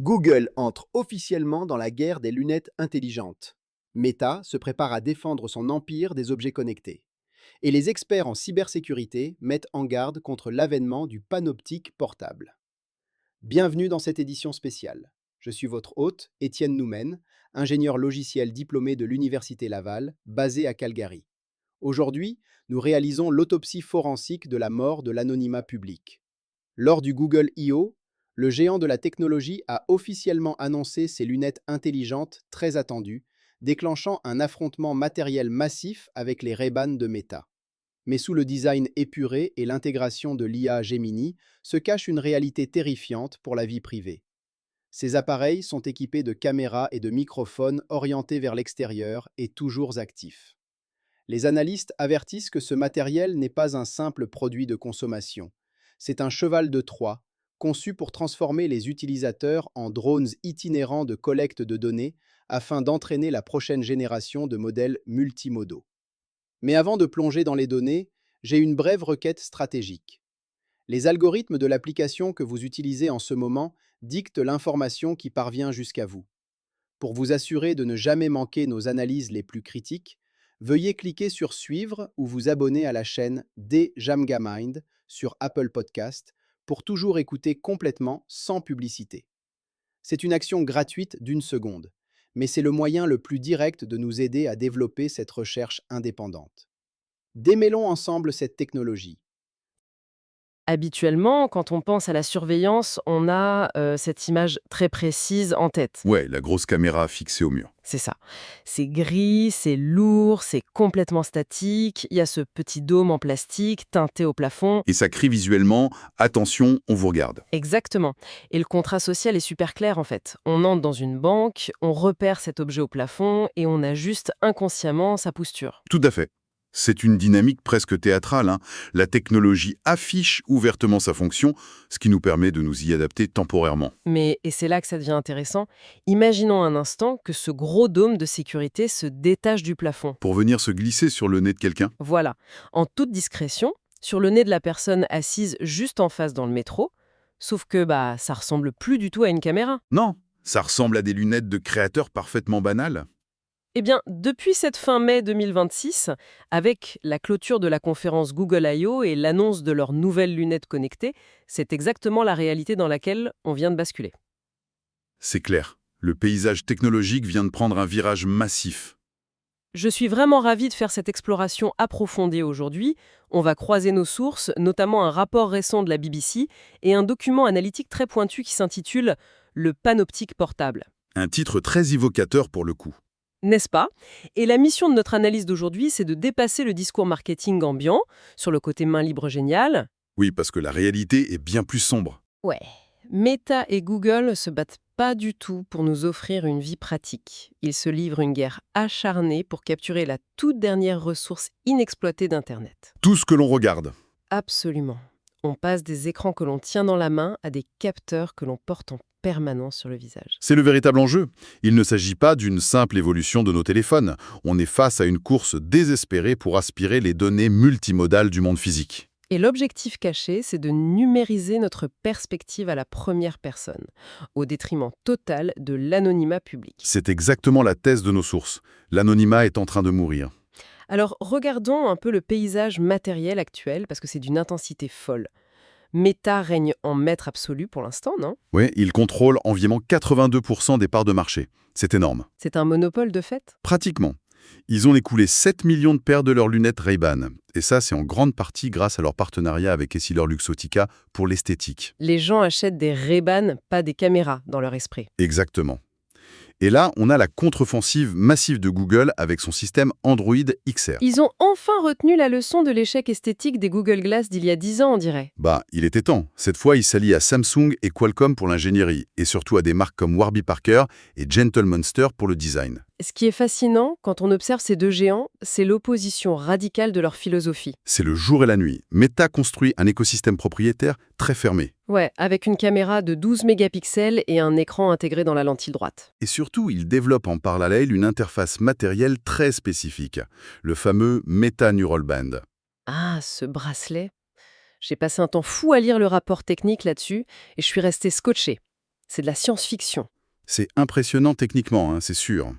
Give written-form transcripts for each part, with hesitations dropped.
Google entre officiellement dans la guerre des lunettes intelligentes. Meta se prépare à défendre son empire des objets connectés. Et les experts en cybersécurité mettent en garde contre l'avènement du panoptique portable. Bienvenue dans cette édition spéciale. Je suis votre hôte, Étienne Noumen, ingénieur logiciel diplômé de l'Université Laval, basé à Calgary. Aujourd'hui, nous réalisons l'autopsie forensique de la mort de l'anonymat public. Lors du Google I.O., le géant de la technologie a officiellement annoncé ses lunettes intelligentes très attendues, déclenchant un affrontement matériel massif avec les Ray-Ban de Meta. Mais sous le design épuré et l'intégration de l'IA Gemini se cache une réalité terrifiante pour la vie privée. Ces appareils sont équipés de caméras et de microphones orientés vers l'extérieur et toujours actifs. Les analystes avertissent que ce matériel n'est pas un simple produit de consommation. C'est un cheval de Troie, conçu pour transformer les utilisateurs en drones itinérants de collecte de données afin d'entraîner la prochaine génération de modèles multimodaux. Mais avant de plonger dans les données, j'ai une brève requête stratégique. Les algorithmes de l'application que vous utilisez en ce moment dictent l'information qui parvient jusqu'à vous. Pour vous assurer de ne jamais manquer nos analyses les plus critiques, veuillez cliquer sur Suivre ou vous abonner à la chaîne Jamgamind sur Apple Podcast pour toujours écouter complètement sans publicité. C'est une action gratuite d'1 seconde, mais c'est le moyen le plus direct de nous aider à développer cette recherche indépendante. Démêlons ensemble cette technologie. Habituellement, quand on pense à la surveillance, on a cette image très précise en tête. Ouais, la grosse caméra fixée au mur. C'est ça. C'est gris, c'est lourd, c'est complètement statique. Il y a ce petit dôme en plastique teinté au plafond. Et ça crie visuellement « Attention, on vous regarde ». Exactement. Et le contrat social est super clair en fait. On entre dans une banque, on repère cet objet au plafond et on ajuste inconsciemment sa posture. Tout à fait. C'est une dynamique presque théâtrale, hein. La technologie affiche ouvertement sa fonction, ce qui nous permet de nous y adapter temporairement. Mais, et c'est là que ça devient intéressant, imaginons un instant que ce gros dôme de sécurité se détache du plafond. Pour venir se glisser sur le nez de quelqu'un. Voilà, en toute discrétion, sur le nez de la personne assise juste en face dans le métro, sauf que ça ressemble plus du tout à une caméra. Non, ça ressemble à des lunettes de créateurs parfaitement banales. Eh bien, depuis cette fin mai 2026, avec la clôture de la conférence Google I.O. et l'annonce de leurs nouvelles lunettes connectées, c'est exactement la réalité dans laquelle on vient de basculer. C'est clair, le paysage technologique vient de prendre un virage massif. Je suis vraiment ravie de faire cette exploration approfondie aujourd'hui. On va croiser nos sources, notamment un rapport récent de la BBC et un document analytique très pointu qui s'intitule « Le panoptique portable ». Un titre très évocateur pour le coup. N'est-ce pas? Et la mission de notre analyse d'aujourd'hui, c'est de dépasser le discours marketing ambiant sur le côté main libre génial. Oui, parce que la réalité est bien plus sombre. Ouais. Meta et Google se battent pas du tout pour nous offrir une vie pratique. Ils se livrent une guerre acharnée pour capturer la toute dernière ressource inexploitée d'Internet. Tout ce que l'on regarde. Absolument. On passe des écrans que l'on tient dans la main à des capteurs que l'on porte en permanence sur le visage. C'est le véritable enjeu. Il ne s'agit pas d'une simple évolution de nos téléphones. On est face à une course désespérée pour aspirer les données multimodales du monde physique. Et l'objectif caché, c'est de numériser notre perspective à la première personne, au détriment total de l'anonymat public. C'est exactement la thèse de nos sources. L'anonymat est en train de mourir. Alors, regardons un peu le paysage matériel actuel, parce que c'est d'une intensité folle. Meta règne en maître absolu pour l'instant, non? Oui, il contrôle environ 82% des parts de marché. C'est énorme. C'est un monopole de fait? Pratiquement. Ils ont écoulé 7 millions de paires de leurs lunettes Ray-Ban. Et ça, c'est en grande partie grâce à leur partenariat avec EssilorLuxottica pour l'esthétique. Les gens achètent des Ray-Ban, pas des caméras, dans leur esprit. Exactement. Et là, on a la contre-offensive massive de Google avec son système Android XR. Ils ont enfin retenu la leçon de l'échec esthétique des Google Glass d'il y a 10 ans, on dirait. Il était temps. Cette fois, il s'allie à Samsung et Qualcomm pour l'ingénierie, et surtout à des marques comme Warby Parker et Gentle Monster pour le design. Ce qui est fascinant, quand on observe ces deux géants, c'est l'opposition radicale de leur philosophie. C'est le jour et la nuit. Meta construit un écosystème propriétaire très fermé. Ouais, avec une caméra de 12 mégapixels et un écran intégré dans la lentille droite. Et surtout, il développe en parallèle une interface matérielle très spécifique, le fameux Meta Neural Band. Ah, ce bracelet. J'ai passé un temps fou à lire le rapport technique là-dessus et je suis restée scotchée. C'est de la science-fiction. C'est impressionnant techniquement, hein, c'est sûr.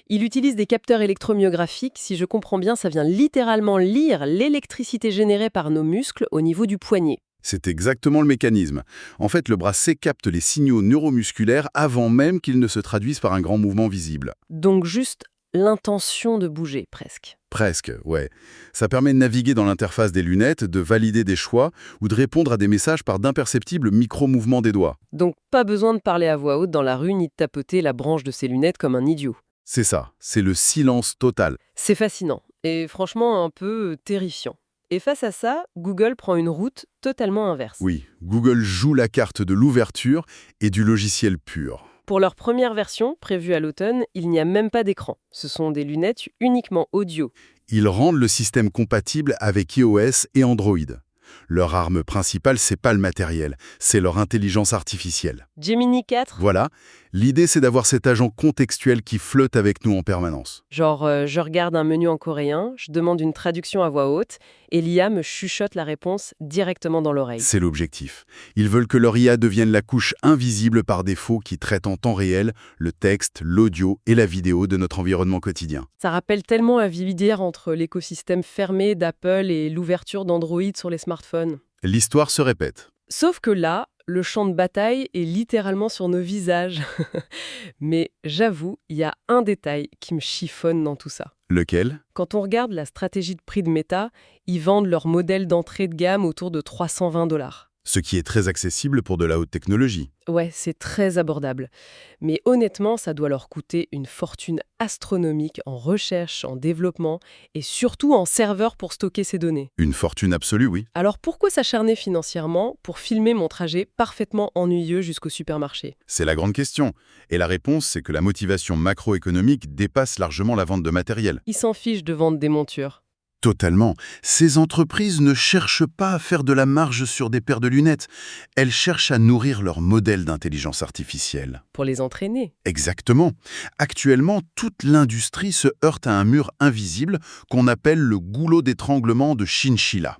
Il utilise des capteurs électromyographiques. Si je comprends bien, ça vient littéralement lire l'électricité générée par nos muscles au niveau du poignet. C'est exactement le mécanisme. En fait, le bras C capte les signaux neuromusculaires avant même qu'ils ne se traduisent par un grand mouvement visible. Donc juste l'intention de bouger, presque. Presque, ouais. Ça permet de naviguer dans l'interface des lunettes, de valider des choix ou de répondre à des messages par d'imperceptibles micro-mouvements des doigts. Donc pas besoin de parler à voix haute dans la rue ni de tapoter la branche de ses lunettes comme un idiot. C'est ça, c'est le silence total. C'est fascinant et franchement un peu terrifiant. Et face à ça, Google prend une route totalement inverse. Oui, Google joue la carte de l'ouverture et du logiciel pur. Pour leur première version, prévue à l'automne, il n'y a même pas d'écran. Ce sont des lunettes uniquement audio. Ils rendent le système compatible avec iOS et Android. Leur arme principale, c'est pas le matériel, c'est leur intelligence artificielle. Gemini 4, Voilà, l'idée c'est d'avoir cet agent contextuel qui flotte avec nous en permanence. genre je regarde un menu en coréen, je demande une traduction à voix haute, et l'IA me chuchote la réponse directement dans l'oreille. C'est l'objectif. Ils veulent que leur IA devienne la couche invisible par défaut qui traite en temps réel le texte, l'audio et la vidéo de notre environnement quotidien. Ça rappelle tellement la vie d'hier entre l'écosystème fermé d'Apple et l'ouverture d'Android sur les smartphones. L'histoire se répète. Sauf que là, le champ de bataille est littéralement sur nos visages. Mais j'avoue, il y a un détail qui me chiffonne dans tout ça. Lequel ? Quand on regarde la stratégie de prix de Meta, ils vendent leur modèle d'entrée de gamme autour de 320 $. Ce qui est très accessible pour de la haute technologie. Ouais, c'est très abordable. Mais honnêtement, ça doit leur coûter une fortune astronomique en recherche, en développement et surtout en serveurs pour stocker ces données. Une fortune absolue, oui. Alors pourquoi s'acharner financièrement pour filmer mon trajet parfaitement ennuyeux jusqu'au supermarché ? C'est la grande question. Et la réponse, c'est que la motivation macroéconomique dépasse largement la vente de matériel. Ils s'en fichent de vendre des montures. Totalement. Ces entreprises ne cherchent pas à faire de la marge sur des paires de lunettes. Elles cherchent à nourrir leur modèle d'intelligence artificielle. Pour les entraîner. Exactement. Actuellement, toute l'industrie se heurte à un mur invisible qu'on appelle le goulot d'étranglement de Chinchilla.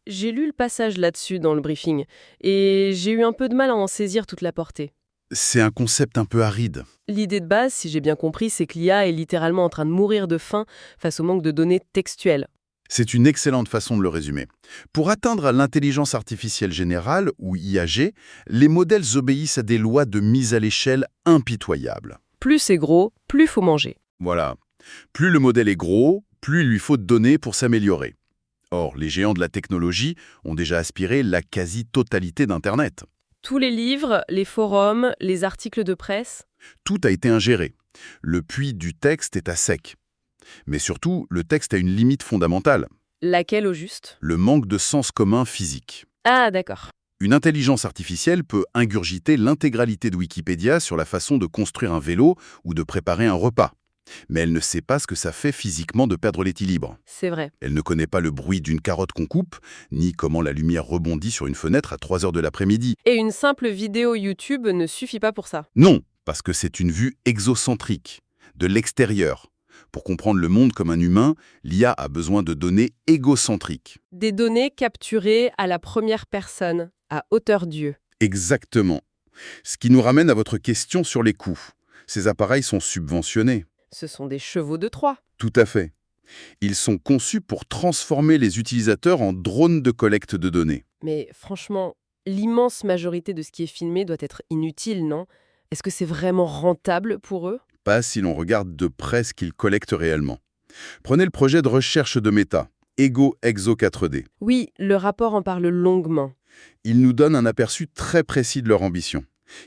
J'ai lu le passage là-dessus dans le briefing et j'ai eu un peu de mal à en saisir toute la portée. C'est un concept un peu aride. L'idée de base, si j'ai bien compris, c'est que l'IA est littéralement en train de mourir de faim face au manque de données textuelles. C'est une excellente façon de le résumer. Pour atteindre l'intelligence artificielle générale, ou IAG, les modèles obéissent à des lois de mise à l'échelle impitoyables. Plus c'est gros, plus faut manger. Voilà. Plus le modèle est gros, plus il lui faut de données pour s'améliorer. Or, les géants de la technologie ont déjà aspiré la quasi-totalité d'Internet. Tous les livres, les forums, les articles de presse. Tout a été ingéré. Le puits du texte est à sec. Mais surtout, le texte a une limite fondamentale, Laquelle au juste ? le manque de sens commun physique. Ah d'accord. Une intelligence artificielle peut ingurgiter l'intégralité de Wikipédia sur la façon de construire un vélo ou de préparer un repas. Mais elle ne sait pas ce que ça fait physiquement de perdre l'équilibre. C'est vrai. Elle ne connaît pas le bruit d'une carotte qu'on coupe, ni comment la lumière rebondit sur une fenêtre à 3 heures de l'après-midi. Et une simple vidéo YouTube ne suffit pas pour ça. Non, parce que c'est une vue exocentrique, de l'extérieur. Pour comprendre le monde comme un humain, l'IA a besoin de données égocentriques. Des données capturées à la première personne, à hauteur d'yeux. Exactement. Ce qui nous ramène à votre question sur les coûts. Ces appareils sont subventionnés. Ce sont des chevaux de Troie. Tout à fait. Ils sont conçus pour transformer les utilisateurs en drones de collecte de données. Mais franchement, l'immense majorité de ce qui est filmé doit être inutile, non ? Est-ce que c'est vraiment rentable pour eux ? Pas si l'on regarde de près ce qu'ils collectent réellement. Prenez le projet de recherche de Meta, Ego Exo 4D. Oui, le rapport en parle longuement. Il nous donne un aperçu très précis de leur ambition.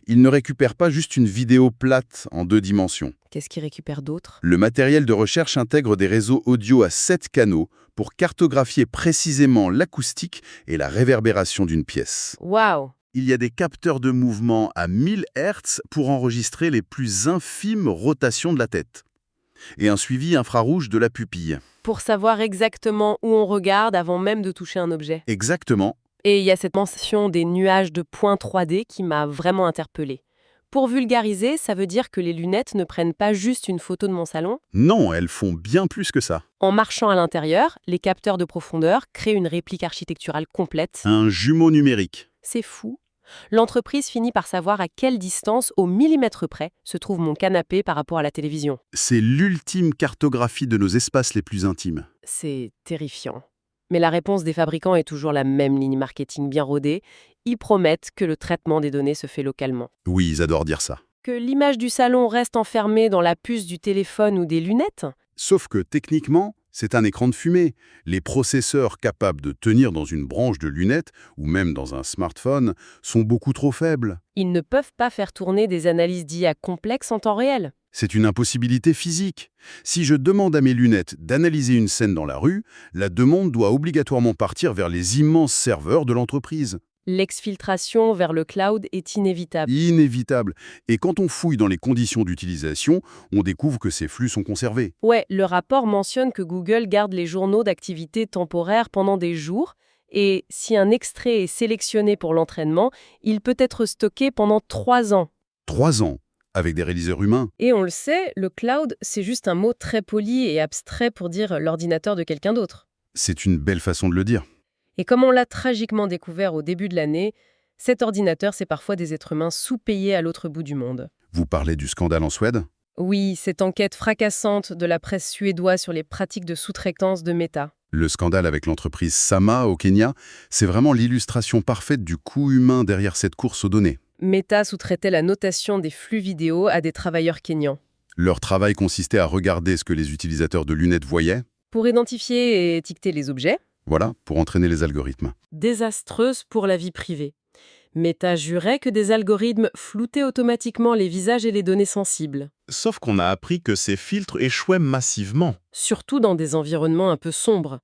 Ils ne récupèrent pas juste une vidéo plate en 2 dimensions. Qu'est-ce qu'ils récupèrent d'autre ? Le matériel de recherche intègre des réseaux audio à 7 canaux pour cartographier précisément l'acoustique et la réverbération d'une pièce. Waouh ! Il y a des capteurs de mouvement à 1000 Hz pour enregistrer les plus infimes rotations de la tête. Et un suivi infrarouge de la pupille. Pour savoir exactement où on regarde avant même de toucher un objet. Exactement. Et il y a cette mention des nuages de points 3D qui m'a vraiment interpellée. Pour vulgariser, ça veut dire que les lunettes ne prennent pas juste une photo de mon salon. Non, elles font bien plus que ça. En marchant à l'intérieur, les capteurs de profondeur créent une réplique architecturale complète. Un jumeau numérique. C'est fou. L'entreprise finit par savoir à quelle distance, au millimètre près, se trouve mon canapé par rapport à la télévision. C'est l'ultime cartographie de nos espaces les plus intimes. C'est terrifiant. Mais la réponse des fabricants est toujours la même ligne marketing bien rodée. Ils promettent que le traitement des données se fait localement. Oui, ils adorent dire ça. Que l'image du salon reste enfermée dans la puce du téléphone ou des lunettes? Sauf que techniquement, c'est un écran de fumée. Les processeurs capables de tenir dans une branche de lunettes, ou même dans un smartphone, sont beaucoup trop faibles. Ils ne peuvent pas faire tourner des analyses d'IA complexes en temps réel. C'est une impossibilité physique. Si je demande à mes lunettes d'analyser une scène dans la rue, la demande doit obligatoirement partir vers les immenses serveurs de l'entreprise. L'exfiltration vers le cloud est inévitable. Inévitable. Et quand on fouille dans les conditions d'utilisation, on découvre que ces flux sont conservés. Ouais, le rapport mentionne que Google garde les journaux d'activité temporaire pendant des jours, et si un extrait est sélectionné pour l'entraînement, il peut être stocké pendant 3 ans. 3 ans, avec des réaliseurs humains. Et on le sait, le cloud, c'est juste un mot très poli et abstrait pour dire l'ordinateur de quelqu'un d'autre. C'est une belle façon de le dire. Et comme on l'a tragiquement découvert au début de l'année, cet ordinateur, c'est parfois des êtres humains sous-payés à l'autre bout du monde. Vous parlez du scandale en Suède ? Oui, cette enquête fracassante de la presse suédoise sur les pratiques de sous-traitance de Meta. Le scandale avec l'entreprise Sama au Kenya, c'est vraiment l'illustration parfaite du coût humain derrière cette course aux données. Meta sous-traitait la notation des flux vidéo à des travailleurs kenyans. Leur travail consistait à regarder ce que les utilisateurs de lunettes voyaient, Pour identifier et étiqueter les objets, voilà, pour entraîner les algorithmes. désastreuse pour la vie privée. Meta jurait que des algorithmes floutaient automatiquement les visages et les données sensibles, Sauf qu'on a appris que ces filtres échouaient massivement. surtout dans des environnements un peu sombres.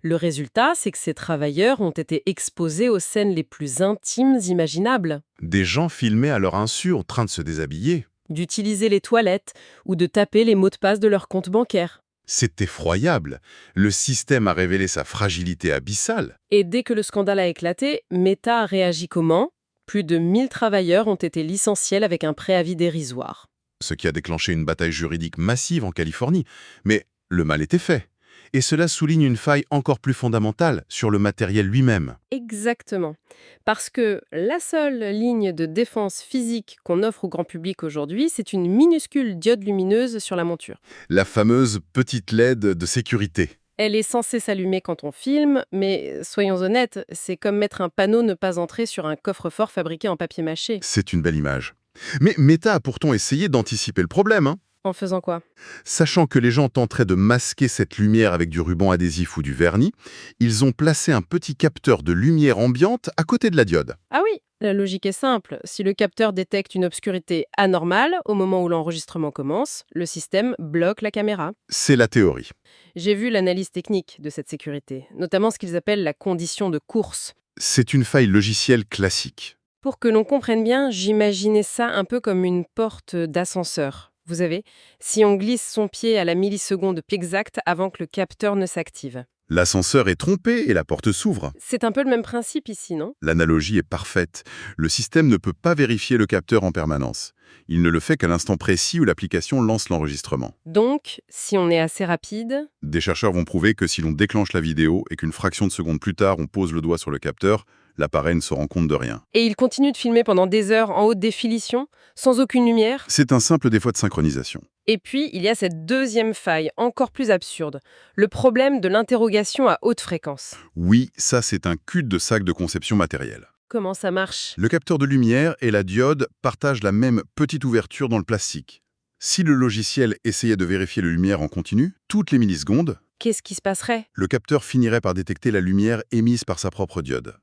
Le résultat, c'est que ces travailleurs ont été exposés aux scènes les plus intimes imaginables. Des gens filmés à leur insu en train de se déshabiller. D'utiliser les toilettes ou de taper les mots de passe de leur compte bancaire. C'est effroyable. Le système a révélé sa fragilité abyssale. Et dès que le scandale a éclaté, Meta a réagi comment? Plus de 1000 travailleurs ont été licenciés avec un préavis dérisoire. Ce qui a déclenché une bataille juridique massive en Californie. Mais le mal était fait. Et cela souligne une faille encore plus fondamentale sur le matériel lui-même. Exactement. Parce que la seule ligne de défense physique qu'on offre au grand public aujourd'hui, c'est une minuscule diode lumineuse sur la monture. La fameuse petite LED de sécurité. Elle est censée s'allumer quand on filme, mais soyons honnêtes, c'est comme mettre un panneau ne pas entrer sur un coffre-fort fabriqué en papier mâché. C'est une belle image. Mais Meta a pourtant essayé d'anticiper le problème, hein. En faisant quoi? Sachant que les gens tenteraient de masquer cette lumière avec du ruban adhésif ou du vernis, ils ont placé un petit capteur de lumière ambiante à côté de la diode. Ah oui, la logique est simple. Si le capteur détecte une obscurité anormale au moment où l'enregistrement commence, le système bloque la caméra. C'est la théorie. J'ai vu l'analyse technique de cette sécurité, notamment ce qu'ils appellent la condition de course. C'est une faille logicielle classique. Pour que l'on comprenne bien, j'imaginais ça un peu comme une porte d'ascenseur. Vous savez, si on glisse son pied à la milliseconde exacte avant que le capteur ne s'active. L'ascenseur est trompé et la porte s'ouvre. C'est un peu le même principe ici, non? L'analogie est parfaite. Le système ne peut pas vérifier le capteur en permanence. Il ne le fait qu'à l'instant précis où l'application lance l'enregistrement. Donc, si on est assez rapide... Des chercheurs vont prouver que si l'on déclenche la vidéo et qu'une fraction de seconde plus tard on pose le doigt sur le capteur, l'appareil ne se rend compte de rien. Et il continue de filmer pendant des heures en haute définition, sans aucune lumière. C'est un simple défaut de synchronisation. Et puis, il y a cette deuxième faille, encore plus absurde, le problème de l'interrogation à haute fréquence. Oui, ça c'est un cul-de-sac de conception matérielle. Comment ça marche? Le capteur de lumière et la diode partagent la même petite ouverture dans le plastique. Si le logiciel essayait de vérifier la lumière en continu, toutes les millisecondes, Qu'est-ce qui se passerait? le capteur finirait par détecter la lumière émise par sa propre diode.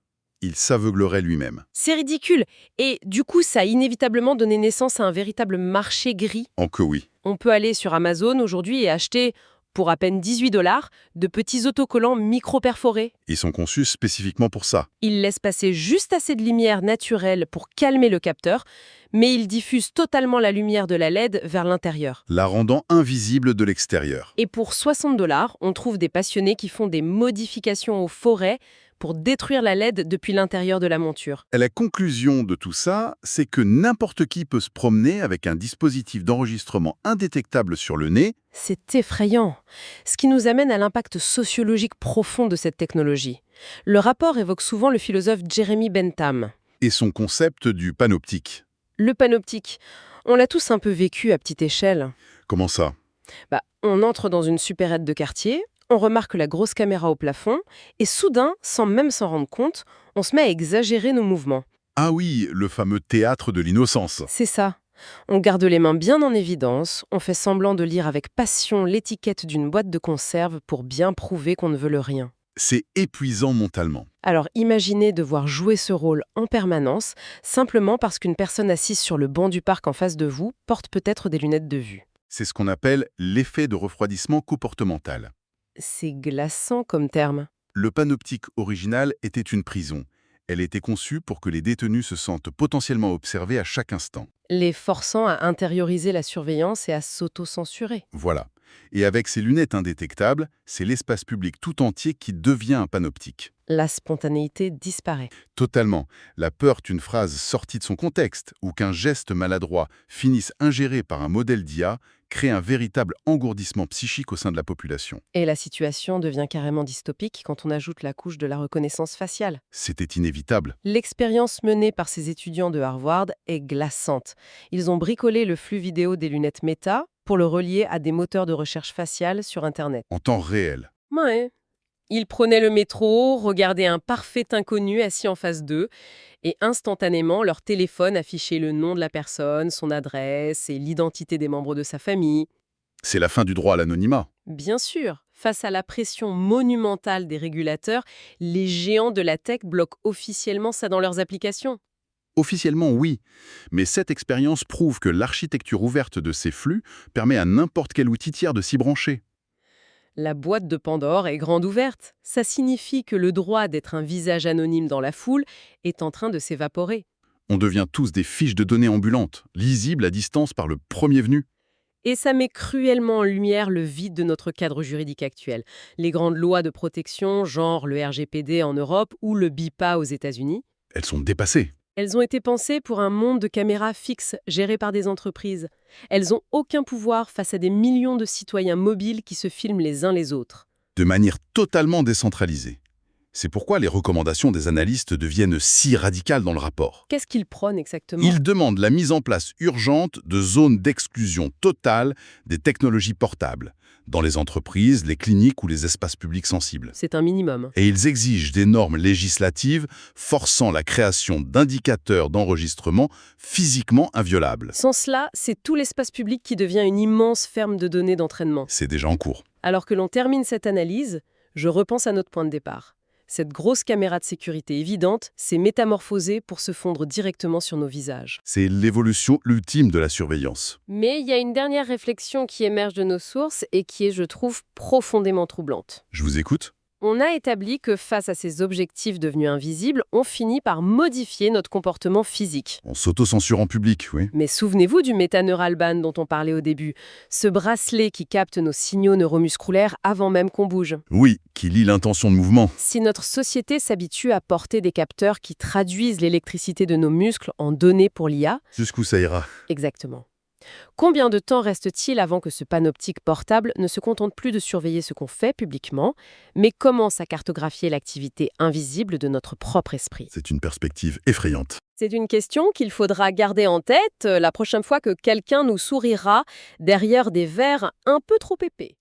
Il s'aveuglerait lui-même. C'est ridicule. Et du coup, ça a inévitablement donné naissance à un véritable marché gris. En que oui. On peut aller sur Amazon aujourd'hui et acheter, pour à peine 18 $, de petits autocollants micro-perforés. Ils sont conçus spécifiquement pour ça. Ils laissent passer juste assez de lumière naturelle pour calmer le capteur, mais ils diffusent totalement la lumière de la LED vers l'intérieur. La rendant invisible de l'extérieur. Et pour 60 $, on trouve des passionnés qui font des modifications aux forêts pour détruire la LED depuis l'intérieur de la monture. Et la conclusion de tout ça, c'est que n'importe qui peut se promener avec un dispositif d'enregistrement indétectable sur le nez. C'est effrayant. Ce qui nous amène à l'impact sociologique profond de cette technologie. Le rapport évoque souvent le philosophe Jeremy Bentham. Et son concept du panoptique. Le panoptique, on l'a tous un peu vécu à petite échelle. Comment ça? On entre dans une supérette de quartier, on remarque la grosse caméra au plafond, et soudain, sans même s'en rendre compte, on se met à exagérer nos mouvements. Ah oui, le fameux théâtre de l'innocence. C'est ça. On garde les mains bien en évidence, on fait semblant de lire avec passion l'étiquette d'une boîte de conserve pour bien prouver qu'on ne veut le rien. C'est épuisant mentalement. Alors imaginez devoir jouer ce rôle en permanence, simplement parce qu'une personne assise sur le banc du parc en face de vous porte peut-être des lunettes de vue. C'est ce qu'on appelle l'effet de refroidissement comportemental. C'est glaçant comme terme. Le panoptique original était une prison. Elle était conçue pour que les détenus se sentent potentiellement observés à chaque instant. Les forçant à intérioriser la surveillance et à s'auto-censurer. Voilà. Et avec ces lunettes indétectables, c'est l'espace public tout entier qui devient un panoptique. La spontanéité disparaît. Totalement. La peur qu'une phrase sortie de son contexte ou qu'un geste maladroit finisse ingéré par un modèle d'IA crée un véritable engourdissement psychique au sein de la population. Et la situation devient carrément dystopique quand on ajoute la couche de la reconnaissance faciale. C'était inévitable. L'expérience menée par ces étudiants de Harvard est glaçante. Ils ont bricolé le flux vidéo des lunettes Meta pour le relier à des moteurs de recherche faciale sur Internet. En temps réel. Ouais. Ils prenaient le métro, regardaient un parfait inconnu assis en face d'eux, et instantanément, leur téléphone affichait le nom de la personne, son adresse et l'identité des membres de sa famille. C'est la fin du droit à l'anonymat. Bien sûr, face à la pression monumentale des régulateurs, les géants de la tech bloquent officiellement ça dans leurs applications. Officiellement, oui. Mais cette expérience prouve que l'architecture ouverte de ces flux permet à n'importe quel outil tiers de s'y brancher. La boîte de Pandore est grande ouverte. Ça signifie que le droit d'être un visage anonyme dans la foule est en train de s'évaporer. On devient tous des fiches de données ambulantes, lisibles à distance par le premier venu. Et ça met cruellement en lumière le vide de notre cadre juridique actuel. Les grandes lois de protection, genre le RGPD en Europe ou le BIPA aux États-Unis, Elles sont dépassées. elles ont été pensées pour un monde de caméras fixes gérées par des entreprises. Elles n'ont aucun pouvoir face à des millions de citoyens mobiles qui se filment les uns les autres. De manière totalement décentralisée. C'est pourquoi les recommandations des analystes deviennent si radicales dans le rapport. Qu'est-ce qu'ils prônent exactement ? Ils demandent la mise en place urgente de zones d'exclusion totale des technologies portables, dans les entreprises, les cliniques ou les espaces publics sensibles. C'est un minimum. Et ils exigent des normes législatives forçant la création d'indicateurs d'enregistrement physiquement inviolables. Sans cela, c'est tout l'espace public qui devient une immense ferme de données d'entraînement. C'est déjà en cours. Alors que l'on termine cette analyse, je repense à notre point de départ. Cette grosse caméra de sécurité évidente s'est métamorphosée pour se fondre directement sur nos visages. C'est l'évolution ultime de la surveillance. Mais il y a une dernière réflexion qui émerge de nos sources et qui est, je trouve, profondément troublante. Je vous écoute. On a établi que face à ces objectifs devenus invisibles, on finit par modifier notre comportement physique. On s'auto-censure en public, oui. Mais souvenez-vous du métaneural band dont on parlait au début, ce bracelet qui capte nos signaux neuromusculaires avant même qu'on bouge. Oui, qui lie l'intention de mouvement. Si notre société s'habitue à porter des capteurs qui traduisent l'électricité de nos muscles en données pour l'IA, Jusqu'où ça ira? exactement. Combien de temps reste-t-il avant que ce panoptique portable ne se contente plus de surveiller ce qu'on fait publiquement, mais commence à cartographier l'activité invisible de notre propre esprit ? C'est une perspective effrayante. C'est une question qu'il faudra garder en tête la prochaine fois que quelqu'un nous sourira derrière des verres un peu trop épais.